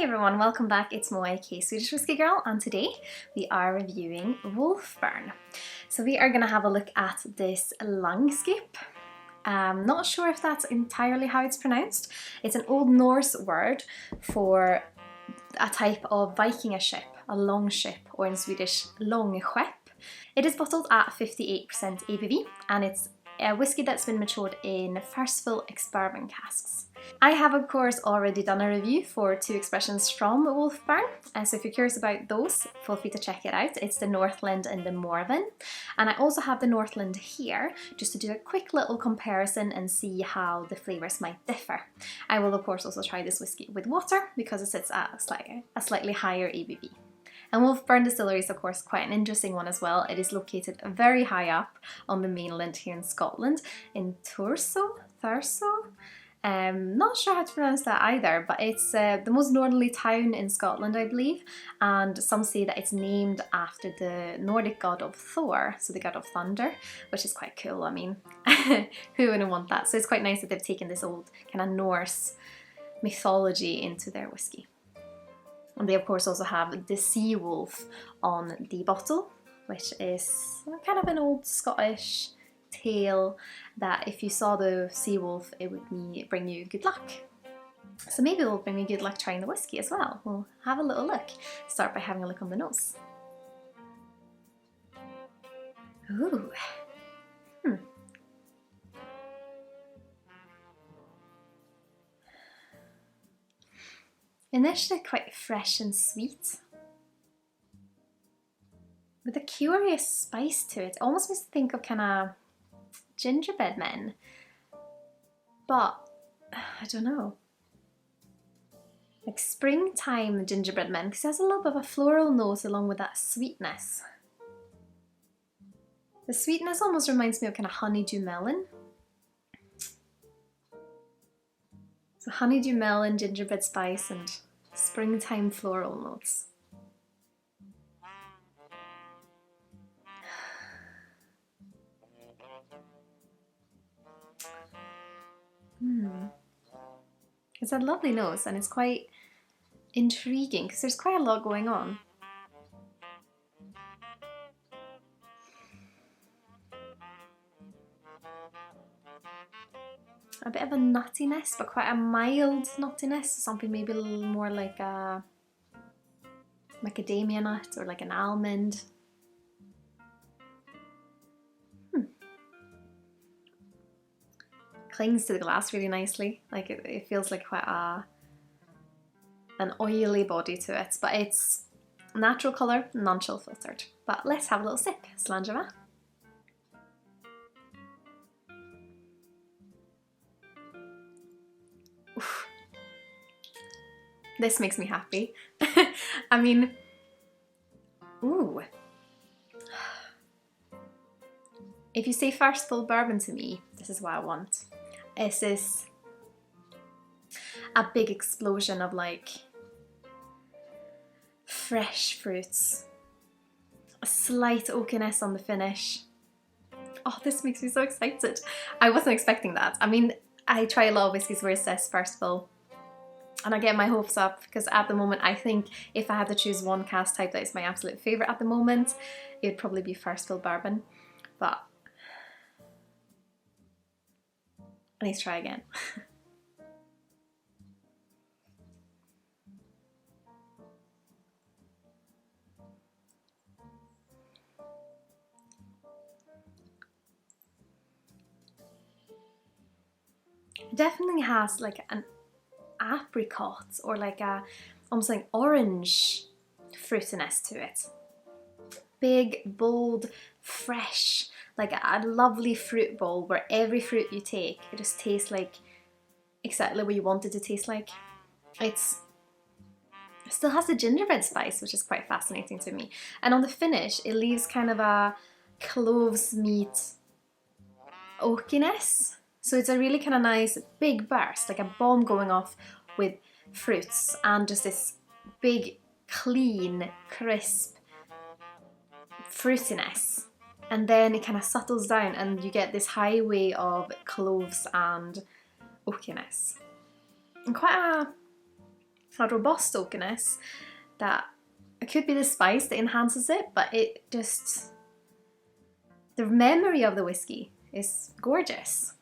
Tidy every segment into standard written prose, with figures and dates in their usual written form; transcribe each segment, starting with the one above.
Hi everyone, welcome back. It's Mo, aka Swedish Whiskey Girl, and today we are reviewing Wolfburn. So we are going to have a look at this Langskip. Not sure if that's entirely how it's pronounced. It's an Old Norse word for a type of Viking ship, a long ship, or in Swedish, långskepp. It is bottled at 58% ABV, and it's a whiskey that's been matured in first-fill ex-bourbon casks. I have of course already done a review for two expressions from Wolfburn, and so if you're curious about those, feel free to check it out. It's the Northland and the Morven, and I also have the Northland here just to do a quick little comparison and see how the flavours might differ. I will of course also try this whiskey with water because it sits at a slightly higher ABV. And Wolfburn Distillery is of course quite an interesting one as well. It is located very high up on the mainland here in Scotland, in Thurso? Not sure how to pronounce that either, but it's the most northerly town in Scotland, I believe, and some say that it's named after the Nordic god of Thor, so the god of thunder, which is quite cool. I mean, who wouldn't want that? So it's quite nice that they've taken this old kind of Norse mythology into their whiskey. And they of course also have the sea wolf on the bottle, which is kind of an old Scottish tale that if you saw the sea wolf, it would bring you good luck. So maybe it will bring me good luck trying the whiskey as well. We'll have a little look. Start by having a look on the nose. Ooh. Initially quite fresh and sweet, with a curious spice to it. It almost makes me think of kind of gingerbread men, but I don't know, like springtime gingerbread men, because it has a little bit of a floral note along with that sweetness. The sweetness almost reminds me of kind of honeydew melon. So honeydew melon, gingerbread spice, and springtime floral notes. It's a lovely nose, and it's quite intriguing because there's quite a lot going on. A bit of a nuttiness, but quite a mild nuttiness, something maybe a little more like a macadamia nut or like an almond. Clings to the glass really nicely, like it feels like quite an oily body to it, but it's natural colour, non-chill filtered. But let's have a little sip. Slàinte. Oof. This makes me happy. I mean, ooh. If you say first fill bourbon to me, this is what I want. This is a big explosion of like fresh fruits, a slight oakiness on the finish. Oh, this makes me so excited. I wasn't expecting that. I mean, I try a lot of whiskies where it says first fill, and I get my hopes up because at the moment I think if I had to choose one cask type that is my absolute favourite at the moment, it would probably be first fill bourbon. But let's try again. It definitely has like an apricot or like a almost like orange fruitiness to it. Big, bold, fresh, like a lovely fruit bowl where every fruit you take, it just tastes like exactly what you want it to taste like. It still has the gingerbread spice, which is quite fascinating to me. And on the finish, it leaves kind of a cloves meat oakiness. So it's a really kind of nice big burst, like a bomb going off with fruits and just this big, clean, crisp fruitiness. And then it kind of settles down and you get this highway of cloves and oakiness. And quite a robust oakiness that it could be the spice that enhances it, but it just, the memory of the whiskey is gorgeous.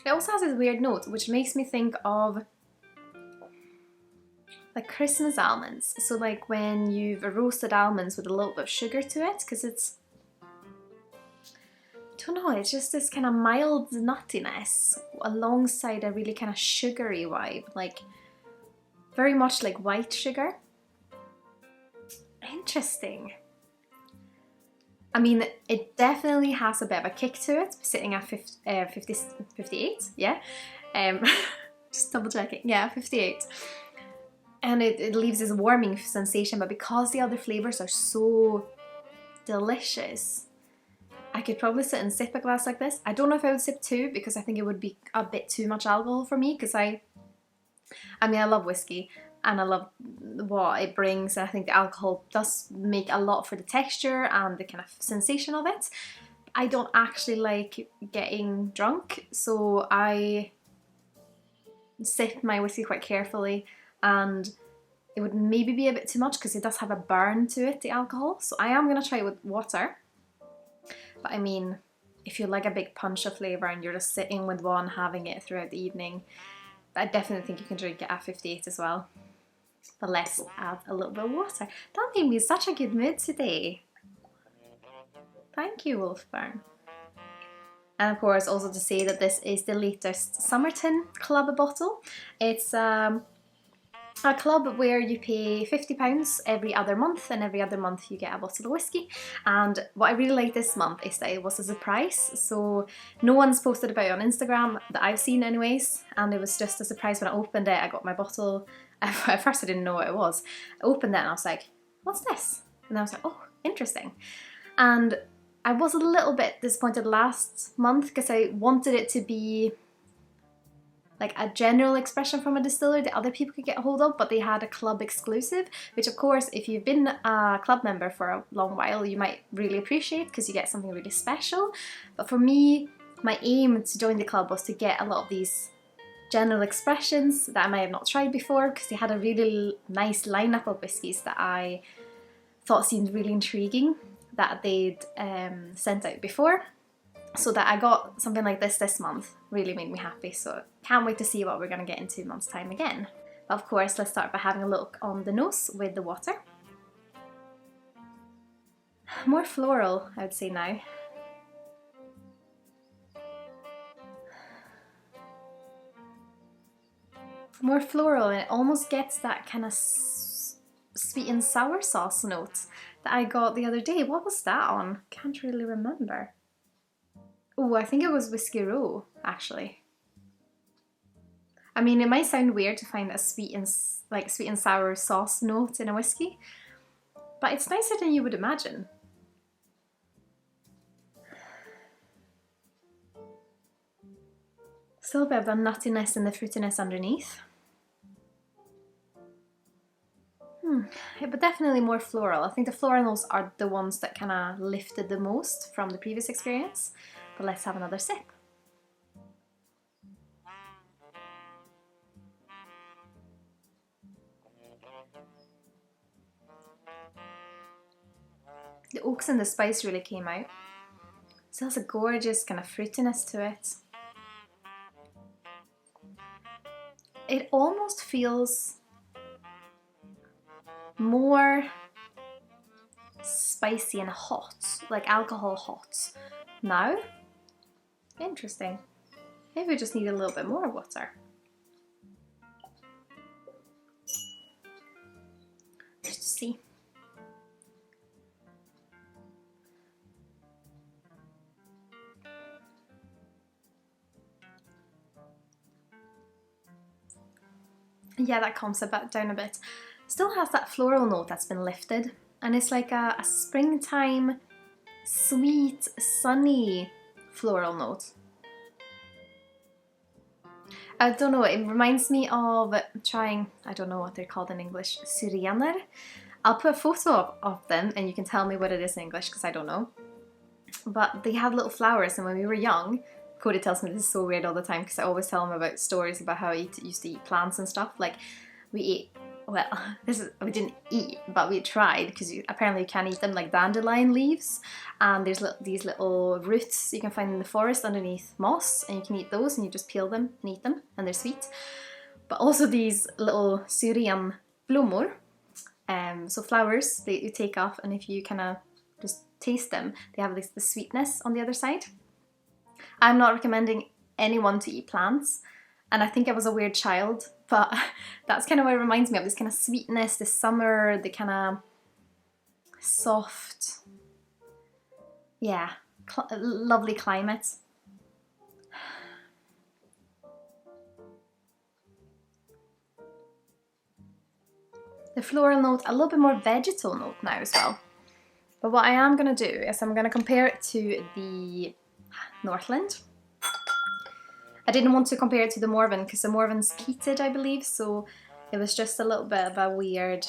It also has this weird note which makes me think of like Christmas almonds. So like when you've roasted almonds with a little bit of sugar to it, because it's, I don't know, it's just this kind of mild nuttiness alongside a really kind of sugary vibe, like very much like white sugar. Interesting. I mean, it definitely has a bit of a kick to it, sitting at 58, yeah? Just double checking, yeah, 58. And it leaves this warming sensation, but because the other flavours are so delicious, I could probably sit and sip a glass like this. I don't know if I would sip two, because I think it would be a bit too much alcohol for me, because I mean, I love whiskey, and I love what it brings, and I think the alcohol does make a lot for the texture and the kind of sensation of it. I don't actually like getting drunk, so I sip my whiskey quite carefully, and it would maybe be a bit too much because it does have a burn to it, the alcohol, so I am going to try it with water. But I mean, if you like a big punch of flavour and you're just sitting with one, having it throughout the evening, I definitely think you can drink it at 58 as well. But let's add a little bit of water. That made me in such a good mood today. Thank you, Wolfburn. And of course, also to say that this is the latest Somerton Club bottle. It's a club where you pay £50 every other month, and every other month you get a bottle of whiskey. And what I really like this month is that it was a surprise, so no one's posted about it on Instagram that I've seen anyways, and it was just a surprise when I opened it. I got my bottle. At first I didn't know what it was. I opened it and I was like, what's this? And I was like, oh, interesting. And I was a little bit disappointed last month because I wanted it to be like a general expression from a distiller that other people could get a hold of, but they had a club exclusive, which of course, if you've been a club member for a long while, you might really appreciate because you get something really special. But for me, my aim to join the club was to get a lot of these general expressions that I might have not tried before, because they had a really nice lineup of whiskies that I thought seemed really intriguing that they'd sent out before. So that I got something like this month really made me happy, so can't wait to see what we're going to get in 2 months' time again. But of course, let's start by having a look on the nose with the water. More floral, I would say now. More floral, and it almost gets that kind of sweet and sour sauce note that I got the other day. What was that on? Can't really remember. Oh, I think it was Whiskey Row, actually. I mean, it might sound weird to find a sweet and sour sauce note in a whiskey, but it's nicer than you would imagine. Still a bit of the nuttiness and the fruitiness underneath. Yeah, but definitely more floral. I think the floral notes are the ones that kind of lifted the most from the previous experience. But let's have another sip. The oaks and the spice really came out. Still has a gorgeous kind of fruitiness to it. It almost feels more spicy and hot, like alcohol hot. Now, interesting. Maybe we just need a little bit more water. Just to see. Yeah, that calms it down a bit. Still has that floral note that's been lifted, and it's like a springtime, sweet, sunny floral note. I don't know, it reminds me of trying, I don't know what they're called in English, Syrianer. I'll put a photo of them and you can tell me what it is in English because I don't know. but they had little flowers, and when we were young, Cody tells me this is so weird all the time because I always tell him about stories about how I used to eat plants and stuff. Like we ate, well, we didn't eat, but we tried because apparently you can't eat them, like dandelion leaves. And there's these little roots you can find in the forest underneath moss, and you can eat those, and you just peel them and eat them, and they're sweet. But also these little Syrian blommor, so flowers that you take off, and if you kind of just taste them, they have the sweetness on the other side. I'm not recommending anyone to eat plants, and I think I was a weird child, but that's kind of what it reminds me of, this kind of sweetness, the summer, the kind of soft, yeah, lovely climate. The floral note, a little bit more vegetal note now as well. But what I am going to do is I'm going to compare it to the Northland. I didn't want to compare it to the Morven because the Morven's peated, I believe, so it was just a little bit of a weird...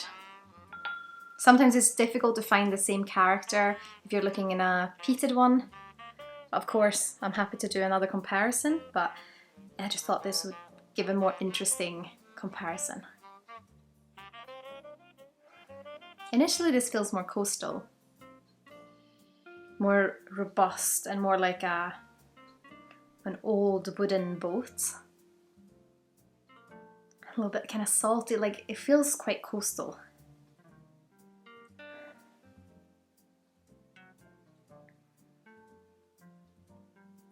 Sometimes it's difficult to find the same character if you're looking in a peated one. Of course, I'm happy to do another comparison, but I just thought this would give a more interesting comparison. Initially this feels more coastal, more robust, and more like an old wooden boat. A little bit kind of salty, like it feels quite coastal.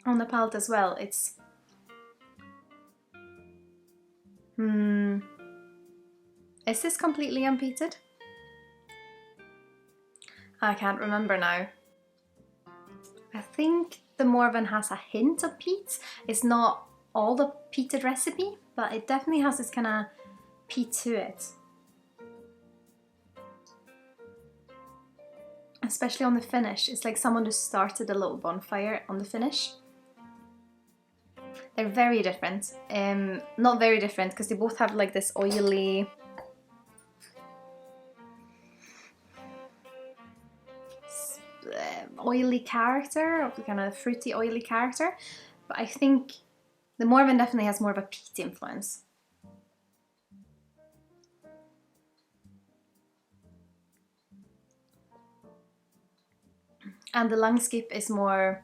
On the palate as well, it's... Is this completely unpeated? I can't remember now. I think the Morven has a hint of peat. It's not all the peated recipe, but it definitely has this kind of peat to it. Especially on the finish. It's like someone just started a little bonfire on the finish. They're very different. Not very different because they both have like this oily... oily character, kind of fruity oily character, but I think the Morven definitely has more of a peat influence. And the Langskip is more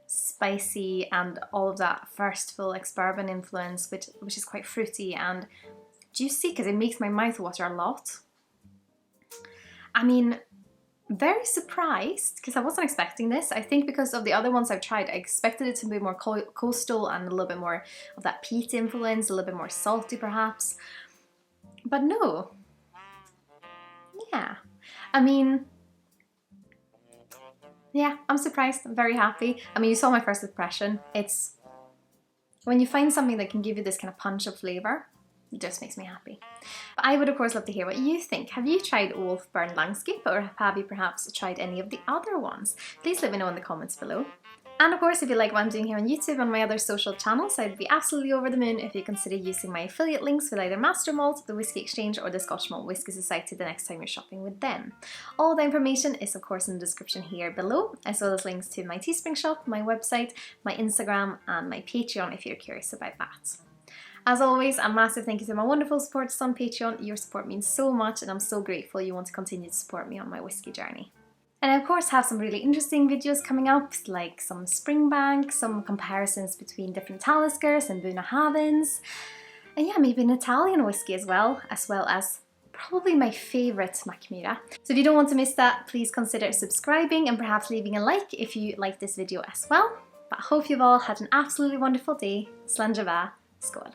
spicy and all of that first full ex-bourbon influence, which is quite fruity and juicy because it makes my mouth water a lot. I mean, very surprised because I wasn't expecting this. I think because of the other ones I've tried, I expected it to be more coastal and a little bit more of that peat influence, a little bit more salty perhaps. But no. Yeah. I mean, yeah, I'm surprised. I'm very happy. I mean, you saw my first impression. It's when you find something that can give you this kind of punch of flavour, it just makes me happy. But I would of course love to hear what you think. Have you tried Wolfburn Langskip, or have you perhaps tried any of the other ones? Please let me know in the comments below. And of course, if you like what I'm doing here on YouTube and my other social channels, I'd be absolutely over the moon if you consider using my affiliate links with either Master Malt, the Whiskey Exchange, or the Scotch Malt Whisky Society the next time you're shopping with them. All the information is of course in the description here below, as well as links to my Teespring shop, my website, my Instagram, and my Patreon if you're curious about that. As always, a massive thank you to my wonderful supporters on Patreon. Your support means so much, and I'm so grateful you want to continue to support me on my whiskey journey. And I of course have some really interesting videos coming up, like some Springbank, some comparisons between different Taliskers and Bunnahabhains, and yeah, maybe an Italian whiskey as well as probably my favourite Mackmyra. So if you don't want to miss that, please consider subscribing and perhaps leaving a like if you like this video as well. But I hope you've all had an absolutely wonderful day. Slán Jabá, Skål.